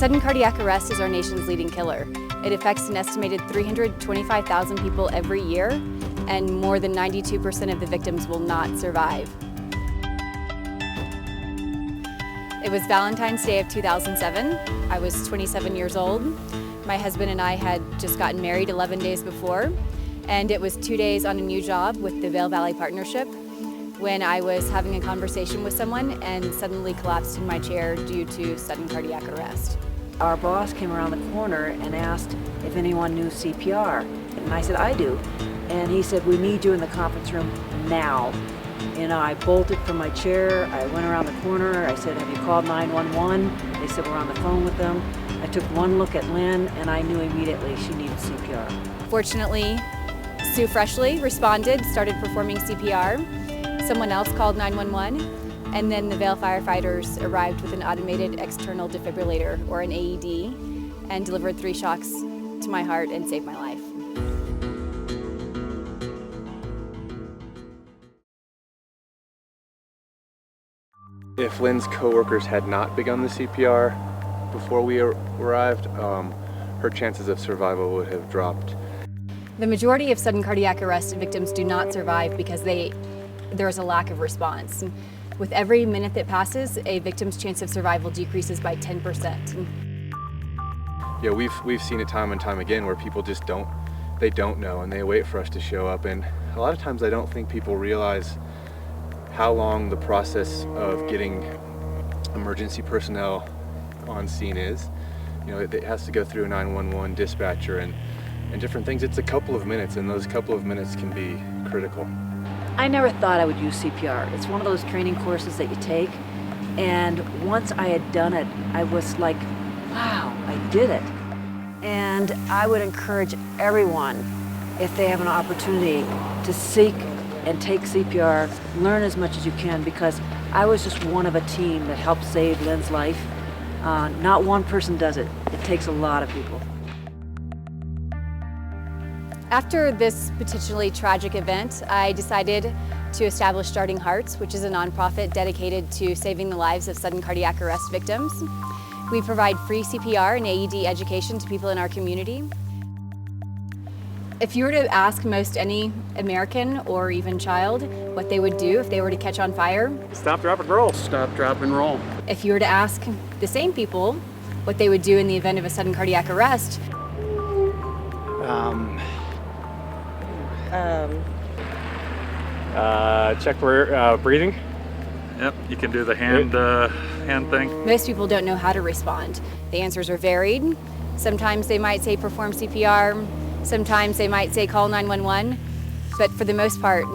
Sudden cardiac arrest is our nation's leading killer. It affects an estimated 325,000 people every year, and more than 92% of the victims will not survive. It was Valentine's Day of 2007. I was 27 years old. My husband and I had just gotten married 11 days before, and it was 2 days on a new job with the Vail Valley Partnership when I was having a conversation with someone and suddenly collapsed in my chair due to sudden cardiac arrest. Our boss came around the corner and asked if anyone knew CPR, and I said, I do. And he said, we need you in the conference room now. And I bolted from my chair, I went around the corner, I said, have you called 911? They said, we're on the phone with them. I took one look at Lynn and I knew immediately she needed CPR. Fortunately, Sue Freshley responded, started performing CPR. Someone else called 911, and then the Vail firefighters arrived with an automated external defibrillator, or an AED, and delivered 3 shocks to my heart and saved my life. If Lynn's coworkers had not begun the CPR before we arrived, her chances of survival would have dropped. The majority of sudden cardiac arrest victims do not survive because there is a lack of response. With every minute that passes, a victim's chance of survival decreases by 10%. Yeah, we've seen it time and time again where people just don't know and they wait for us to show up, and a lot of times I don't think people realize how long the process of getting emergency personnel on scene is. You know, it has to go through a 911 dispatcher and different things. It's a couple of minutes, and those couple of minutes can be critical. I never thought I would use CPR. It's one of those training courses that you take, and once I had done it, I was like, wow, I did it. And I would encourage everyone, if they have an opportunity, to seek and take CPR, learn as much as you can, because I was just one of a team that helped save Lynn's life. Not one person does it. It takes a lot of people. After this potentially tragic event, I decided to establish Starting Hearts, which is a nonprofit dedicated to saving the lives of sudden cardiac arrest victims. We provide free CPR and AED education to people in our community. If you were to ask most any American or even child what they would do if they were to catch on fire, stop, drop, and roll. Stop, drop, and roll. If you were to ask the same people what they would do in the event of a sudden cardiac arrest, check for breathing. Yep, you can do the hand thing. most people don't know how to respond. The answers are varied. Sometimes they might say perform CPR, sometimes they might say call 911, but for the most part,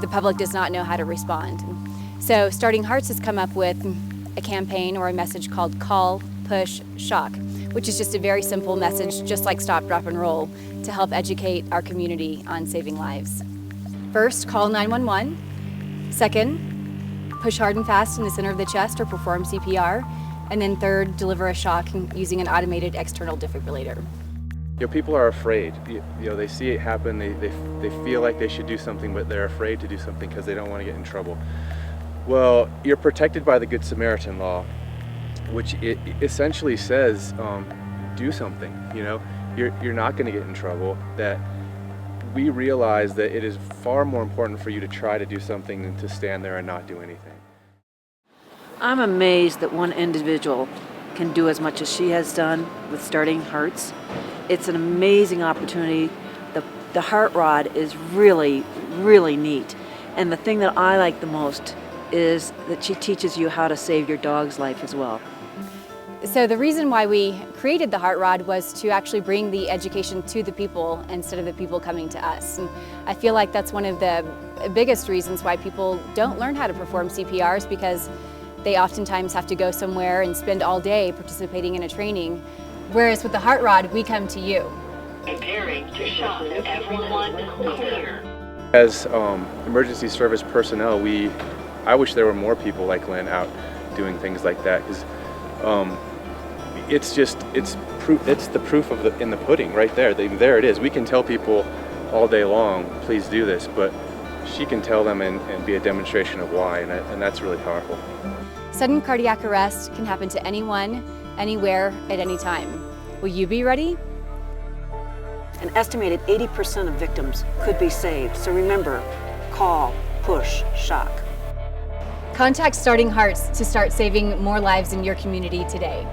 the public does not know how to respond. So Starting Hearts has come up with a campaign or a message called Call, Push, Shock, which is just a very simple message, just like stop, drop, and roll, to help educate our community on saving lives. First, call 911. Second, push hard and fast in the center of the chest or perform CPR. And then third, deliver a shock using an automated external defibrillator. You know, people are afraid. You know, they see it happen, they feel like they should do something, but they're afraid to do something because they don't want to get in trouble. Well, you're protected by the Good Samaritan law, which it essentially says, do something. You know, you're not going to get in trouble. That we realize that it is far more important for you to try to do something than to stand there and not do anything. I'm amazed that one individual can do as much as she has done with Starting Hearts. It's an amazing opportunity. The heart rod is really, really neat. And the thing that I like the most is that she teaches you how to save your dog's life as well. So the reason why we created the Heart Rod was to actually bring the education to the people instead of the people coming to us. And I feel like that's one of the biggest reasons why people don't learn how to perform CPRs, because they oftentimes have to go somewhere and spend all day participating in a training. Whereas with the Heart Rod, we come to you. Preparing to shock everyone clear. As emergency service personnel, I wish there were more people like Lynn out doing things like that, because it's the proof in the pudding right there. There it is. We can tell people all day long, please do this, but she can tell them and be a demonstration of why, and that's really powerful. Sudden cardiac arrest can happen to anyone anywhere, at any time. Will you be ready? An estimated 80% of victims could be saved. So remember, call, push, shock. Contact Starting Hearts to start saving more lives in your community today.